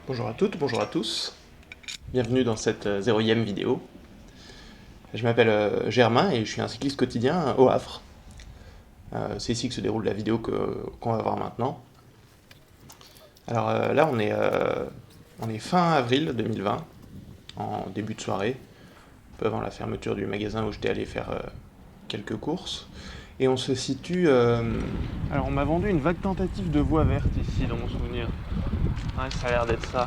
Bonjour à toutes, bonjour à tous. Bienvenue dans cette 0e vidéo. Je m'appelle Germain et je suis un cycliste quotidien au Havre. C'est ici que se déroule la vidéo qu'on va voir maintenant. Alors là, on est fin avril 2020, en début de soirée, un peu avant la fermeture du magasin où j'étais allé faire quelques courses. Et on se situe... Alors on m'a vendu une vague tentative de voie verte ici dans mon souvenir. Ouais, ça a l'air d'être ça.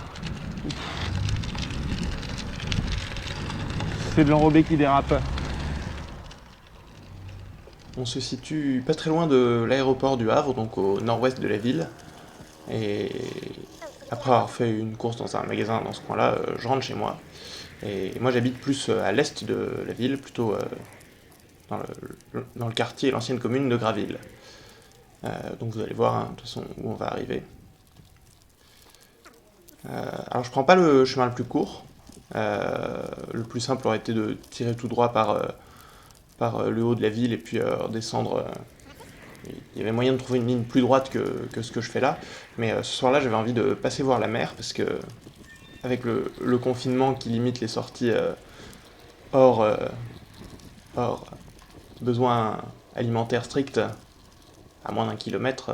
C'est de l'enrobé qui dérape. On se situe pas très loin de l'aéroport du Havre, donc au nord-ouest de la ville. Et après avoir fait une course dans un magasin dans ce coin-là, je rentre chez moi. Et moi j'habite plus à l'est de la ville, plutôt dans le quartier, l'ancienne commune de Graville. Donc vous allez voir hein, de toute façon où on va arriver. Alors je prends pas le chemin le plus court. Le plus simple aurait été de tirer tout droit par le haut de la ville et puis redescendre. Il y avait moyen de trouver une ligne plus droite que ce que je fais là. Mais ce soir-là, j'avais envie de passer voir la mer parce que, avec le confinement qui limite les sorties hors, hors besoins alimentaires stricts à moins d'1 kilomètre,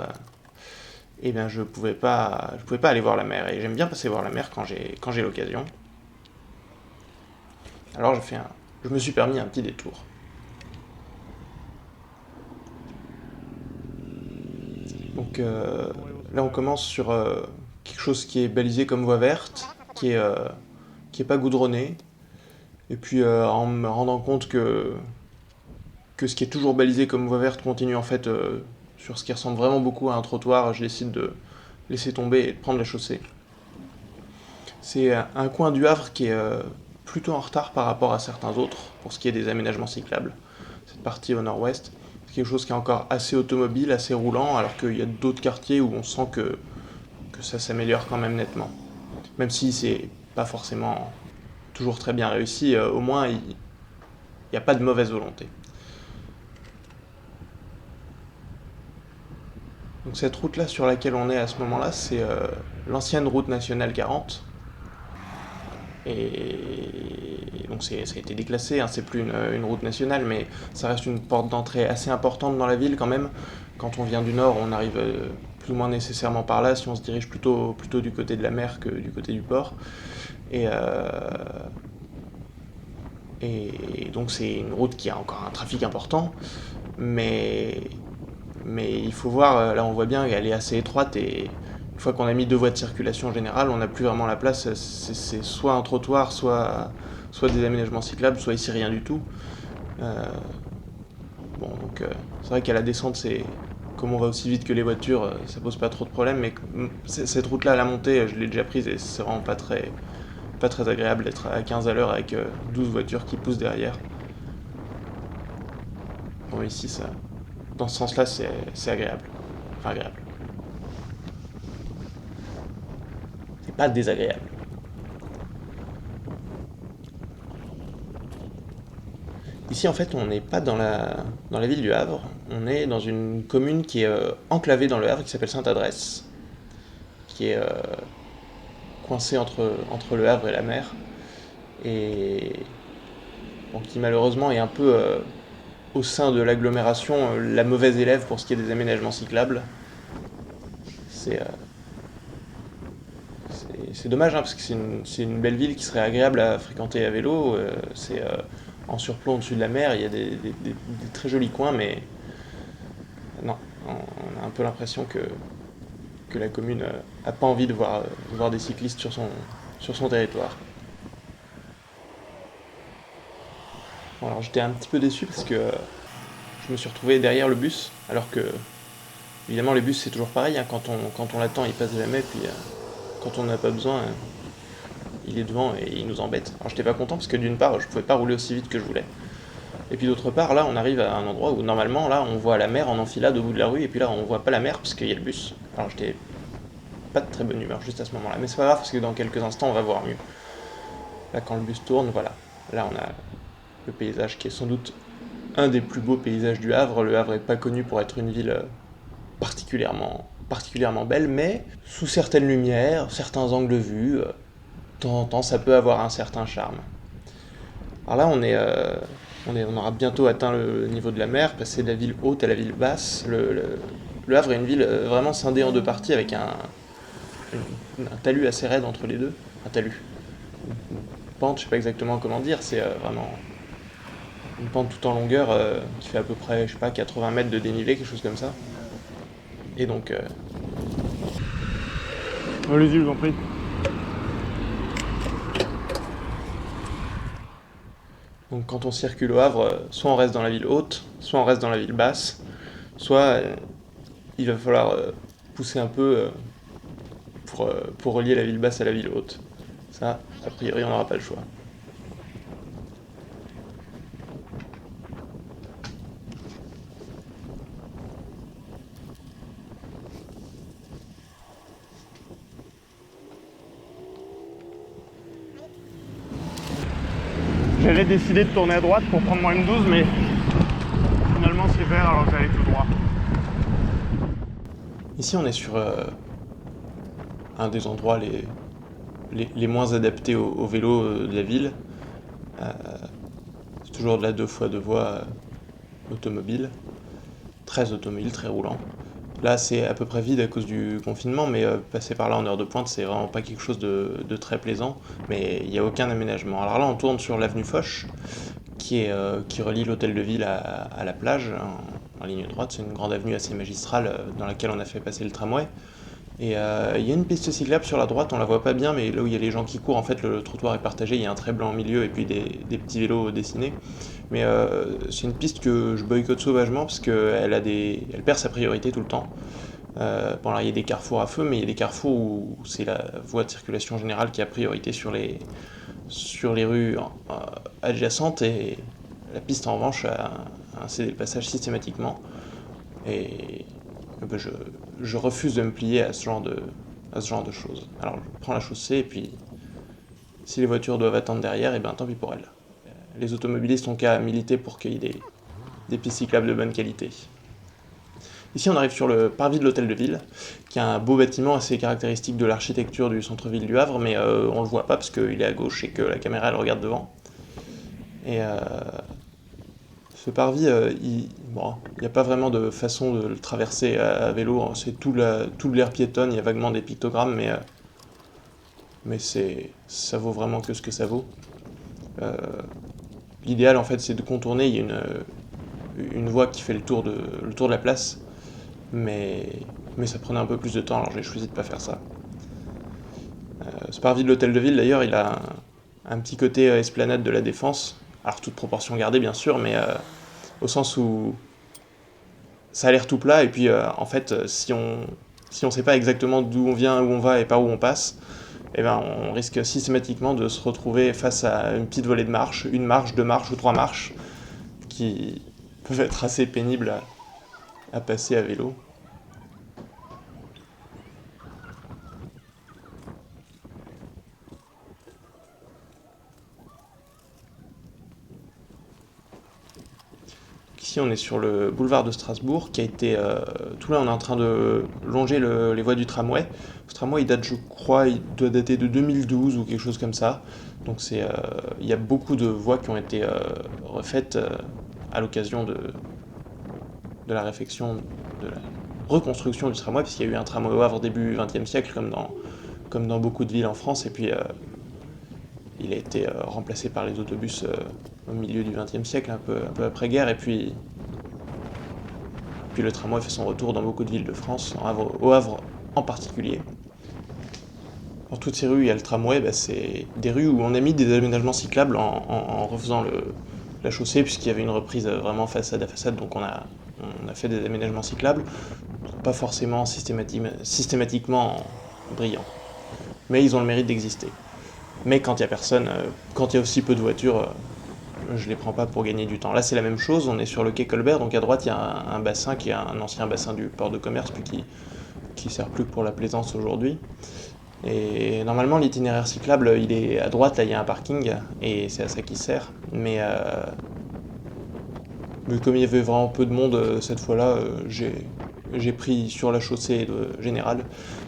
eh bien je pouvais pas aller voir la mer. Et j'aime bien passer voir la mer quand j'ai l'occasion. Alors je me suis permis un petit détour. Donc là on commence sur quelque chose qui est balisé comme voie verte, qui est pas goudronné. Et puis en me rendant compte que ce qui est toujours balisé comme voie verte continue en fait sur ce qui ressemble vraiment beaucoup à un trottoir, je décide de laisser tomber et de prendre la chaussée. C'est un coin du Havre qui est plutôt en retard par rapport à certains autres pour ce qui est des aménagements cyclables. Cette partie au nord-ouest, c'est quelque chose qui est encore assez automobile, assez roulant, alors qu'il y a d'autres quartiers où on sent que ça s'améliore quand même nettement. Même si c'est pas forcément toujours très bien réussi, au moins il n'y a pas de mauvaise volonté. Donc cette route-là sur laquelle on est à ce moment-là, c'est l'ancienne route nationale 40. Et donc ça a été déclassé, hein, c'est plus une route nationale, mais ça reste une porte d'entrée assez importante dans la ville quand même. Quand on vient du nord, on arrive plus ou moins nécessairement par là, si on se dirige plutôt du côté de la mer que du côté du port. Et, et donc c'est une route qui a encore un trafic important, mais il faut voir, là on voit bien qu'elle est assez étroite et une fois qu'on a mis 2 voies de circulation générale, on n'a plus vraiment la place, c'est soit un trottoir, soit des aménagements cyclables, soit ici rien du tout. Bon donc c'est vrai qu'à la descente, comme on va aussi vite que les voitures, ça pose pas trop de problèmes, mais cette route là à la montée, je l'ai déjà prise et c'est vraiment pas très agréable d'être à 15 à l'heure avec 12 voitures qui poussent derrière. Bon ici ça, dans ce sens là c'est agréable. Enfin agréable. C'est pas désagréable. Ici, en fait, on n'est pas dans la ville du Havre, on est dans une commune qui est enclavée dans le Havre, qui s'appelle Sainte-Adresse, qui est coincée entre le Havre et la mer, et bon, qui malheureusement est un peu au sein de l'agglomération la mauvaise élève pour ce qui est des aménagements cyclables. C'est c'est dommage, hein, parce que c'est une belle ville qui serait agréable à fréquenter à vélo. C'est en surplomb au-dessus de la mer, il y a des très jolis coins, mais non, on a un peu l'impression que la commune a pas envie de voir des cyclistes sur son territoire. Bon, alors j'étais un petit peu déçu parce que je me suis retrouvé derrière le bus, alors que évidemment les bus c'est toujours pareil, hein, quand on l'attend il passe jamais, puis quand on n'a pas besoin, il est devant et il nous embête. Alors j'étais pas content parce que d'une part je pouvais pas rouler aussi vite que je voulais. Et puis d'autre part, là, on arrive à un endroit où normalement, là, on voit la mer en enfilade au bout de la rue, et puis là, on voit pas la mer parce qu'il y a le bus. Alors j'étais pas de très bonne humeur juste à ce moment-là, mais c'est pas grave parce que dans quelques instants, on va voir mieux. Là, quand le bus tourne, voilà. Là, on a le paysage qui est sans doute un des plus beaux paysages du Havre. Le Havre est pas connu pour être une ville particulièrement particulièrement belle, mais sous certaines lumières, certains angles de vue, de temps en temps, ça peut avoir un certain charme. Alors là, on aura bientôt atteint le niveau de la mer, passé de la ville haute à la ville basse. Le Havre est une ville vraiment scindée en deux parties avec un talus assez raide entre les deux. Un talus. Une pente, je sais pas exactement comment dire, c'est vraiment une pente tout en longueur qui fait à peu près, je sais pas, 80 mètres de dénivelé, quelque chose comme ça. Et donc. Allez-y, je vous en prie. Donc quand on circule au Havre, soit on reste dans la ville haute, soit on reste dans la ville basse, soit il va falloir pousser un peu pour relier la ville basse à la ville haute. Ça, a priori, on n'aura pas le choix. J'avais décidé de tourner à droite pour prendre mon M12, mais finalement c'est vert alors que j'allais tout droit. Ici, on est sur un des endroits les moins adaptés au vélo de la ville. C'est toujours de la 2x2 voies automobile, très automobile, très roulant. Là, c'est à peu près vide à cause du confinement, mais passer par là en heure de pointe, c'est vraiment pas quelque chose de très plaisant, mais il n'y a aucun aménagement. Alors là, on tourne sur l'avenue Foch, qui relie l'hôtel de ville à la plage, en ligne droite. C'est une grande avenue assez magistrale dans laquelle on a fait passer le tramway. Et il y a une piste cyclable sur la droite, on la voit pas bien, mais là où il y a les gens qui courent, en fait, le trottoir est partagé, il y a un trait blanc au milieu et puis des petits vélos dessinés. Mais c'est une piste que je boycotte sauvagement parce qu'elle elle perd sa priorité tout le temps. Bon, alors il y a des carrefours à feu, mais il y a des carrefours où c'est la voie de circulation générale qui a priorité sur les rues adjacentes et la piste en revanche a cédé le passage systématiquement. Et ben, je refuse de me plier à ce genre de choses. Alors je prends la chaussée et puis si les voitures doivent attendre derrière, et ben tant pis pour elles. Les automobilistes ont qu'à militer pour qu'il y ait des pistes cyclables de bonne qualité. Ici, on arrive sur le parvis de l'hôtel de ville, qui est un beau bâtiment assez caractéristique de l'architecture du centre-ville du Havre, mais on le voit pas parce qu'il est à gauche et que la caméra elle regarde devant. Et ce parvis, il n'y a pas vraiment de façon de le traverser à vélo, hein. C'est tout l'air piétonne, il y a vaguement des pictogrammes, mais ça vaut vraiment que ce que ça vaut. L'idéal, en fait, c'est de contourner. Il y a une voie qui fait le tour de la place, mais ça prenait un peu plus de temps, alors j'ai choisi de pas faire ça. Ce parvis de l'hôtel de ville, d'ailleurs, il a un petit côté esplanade de la Défense, alors toute proportion gardée, bien sûr, mais au sens où ça a l'air tout plat, et puis en fait, si on sait pas exactement d'où on vient, où on va et par où on passe, eh ben, on risque systématiquement de se retrouver face à une petite volée de marches, une marche, deux marches ou trois marches, qui peuvent être assez pénibles à passer à vélo. Ici, on est sur le boulevard de Strasbourg, qui a été... tout là, on est en train de longer les voies du tramway. Ce tramway, il date, je crois, il doit dater de 2012 ou quelque chose comme ça. Donc il y a beaucoup de voies qui ont été refaites à l'occasion de la réfection, de la reconstruction du tramway, puisqu'il y a eu un tramway au Havre début XXe siècle, comme dans beaucoup de villes en France, et puis il a été remplacé par les autobus au milieu du XXe siècle, un peu après-guerre, et puis le tramway fait son retour dans beaucoup de villes de France, au Havre en particulier. Dans toutes ces rues, il y a le tramway, c'est des rues où on a mis des aménagements cyclables en refaisant la chaussée, puisqu'il y avait une reprise vraiment façade à façade, donc on a fait des aménagements cyclables, pas forcément systématiquement brillants, mais ils ont le mérite d'exister. Mais quand il y a personne, quand il y a aussi peu de voitures, je les prends pas pour gagner du temps. Là, c'est la même chose, on est sur le quai Colbert, donc à droite, il y a un bassin qui est un ancien bassin du port de commerce, puis qui sert plus pour la plaisance aujourd'hui. Et normalement, l'itinéraire cyclable, il est à droite, là, il y a un parking, et c'est à ça qu'il sert. Mais comme il y avait vraiment peu de monde cette fois-là, j'ai j'ai pris sur la chaussée générale.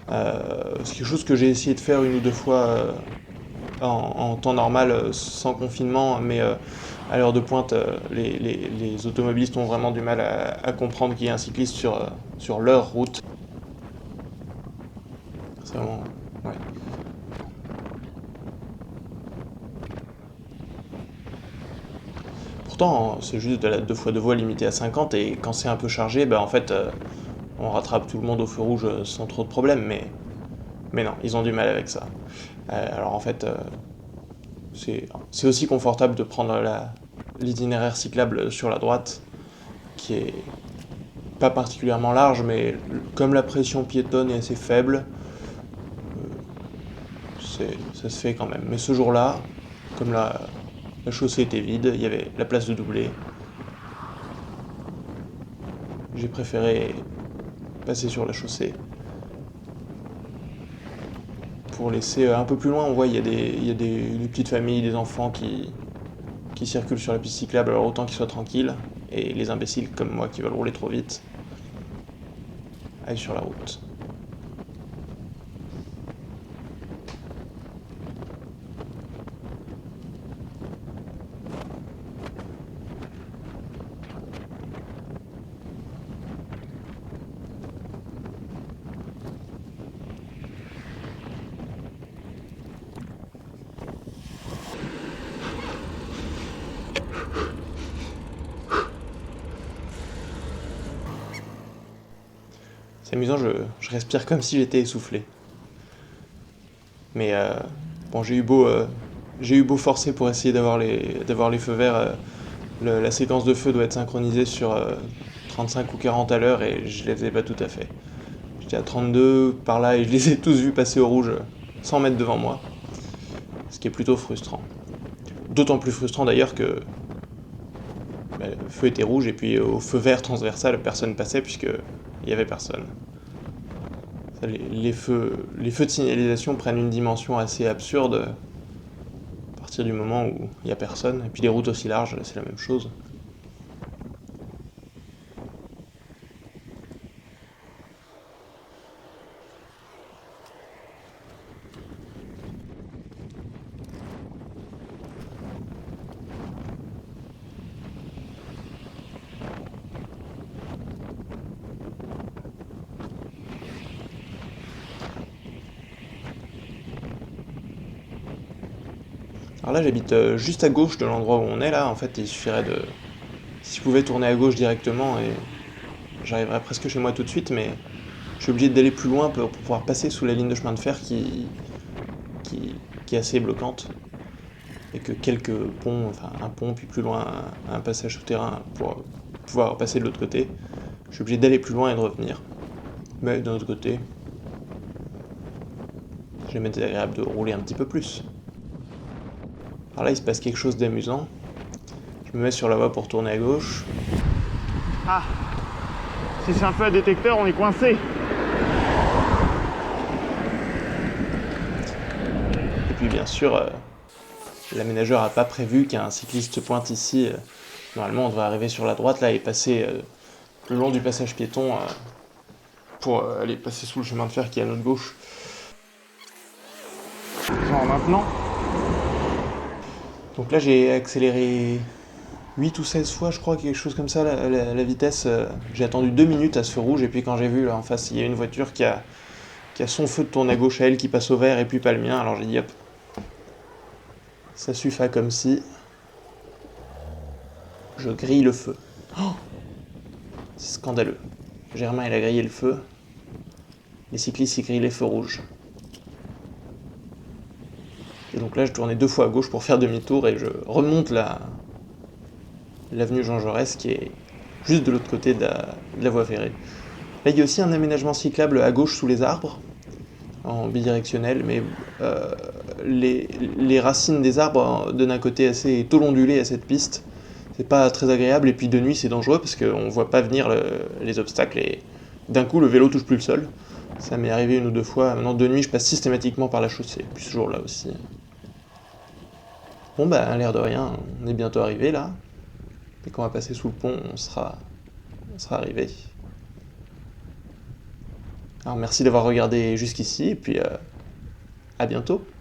C'est quelque chose que j'ai essayé de faire une ou deux fois en temps normal, sans confinement, mais à l'heure de pointe, les automobilistes ont vraiment du mal à comprendre qu'il y a un cycliste sur leur route. C'est vraiment... Ouais. Pourtant, c'est juste de la 2x2 voies limitée à 50, et quand c'est un peu chargé, en fait, on rattrape tout le monde au feu rouge sans trop de problème, mais non, ils ont du mal avec ça. Alors en fait, c'est aussi confortable de prendre l'itinéraire cyclable sur la droite, qui est pas particulièrement large, mais comme la pression piétonne est assez faible, ça se fait quand même. Mais ce jour-là, comme la chaussée était vide, il y avait la place de doubler. J'ai préféré passer sur la chaussée. Pour laisser un peu plus loin, on voit il y a des petites familles, des enfants qui circulent sur la piste cyclable, alors autant qu'ils soient tranquilles, et les imbéciles comme moi qui veulent rouler trop vite aillent sur la route. C'est amusant, je respire comme si j'étais essoufflé. Mais bon, j'ai eu beau forcer pour essayer d'avoir les feux verts. La séquence de feu doit être synchronisée sur 35 ou 40 à l'heure, et je les ai pas tout à fait. J'étais à 32 par là et je les ai tous vus passer au rouge 100 mètres devant moi. Ce qui est plutôt frustrant. D'autant plus frustrant d'ailleurs que le feu était rouge, et puis au feu vert transversal, personne passait puisqu'il y avait personne. Les feux de signalisation prennent une dimension assez absurde à partir du moment où il n'y a personne. Et puis les routes aussi larges, c'est la même chose. Alors là, j'habite juste à gauche de l'endroit où on est là. En fait, il suffirait de... Si je pouvais tourner à gauche directement, et j'arriverais presque chez moi tout de suite, mais je suis obligé d'aller plus loin pour pouvoir passer sous la ligne de chemin de fer qui est assez bloquante. Et que quelques ponts, enfin un pont, puis plus loin un passage souterrain pour pouvoir passer de l'autre côté. Je suis obligé d'aller plus loin et de revenir. Mais d'un autre côté, c'est jamais désagréable de rouler un petit peu plus. Alors là, il se passe quelque chose d'amusant. Je me mets sur la voie pour tourner à gauche. Ah, si c'est un feu à détecteur, on est coincé. Et puis bien sûr, l'aménageur n'a pas prévu qu'un cycliste pointe ici. Normalement, on devrait arriver sur la droite là et passer le long du passage piéton pour aller passer sous le chemin de fer qui est à notre gauche. Genre maintenant. Donc là, j'ai accéléré 8 ou 16 fois, je crois, quelque chose comme ça, la vitesse. J'ai attendu 2 minutes à ce feu rouge, et puis quand j'ai vu là en face, il y a une voiture qui a son feu de tourner à gauche à elle, qui passe au vert, et puis pas le mien, alors j'ai dit hop, ça suffit comme si je grille le feu. Oh, c'est scandaleux. Germain, il a grillé le feu. Les cyclistes, ils grillent les feux rouges. Et donc là, je tournais 2 fois à gauche pour faire demi-tour, et je remonte l'avenue Jean Jaurès, qui est juste de l'autre côté de la voie ferrée. Là, il y a aussi un aménagement cyclable à gauche sous les arbres, en bidirectionnel, mais les racines des arbres donnent un côté assez tolondulé à cette piste. C'est pas très agréable, et puis de nuit, c'est dangereux parce qu'on voit pas venir les obstacles, et d'un coup, le vélo touche plus le sol. Ça m'est arrivé une ou deux fois. Maintenant, de nuit, je passe systématiquement par la chaussée, puis ce jour-là aussi. Bon, à l'air de rien, on est bientôt arrivé là. Et quand on va passer sous le pont, on sera arrivé. Alors merci d'avoir regardé jusqu'ici, et puis à bientôt.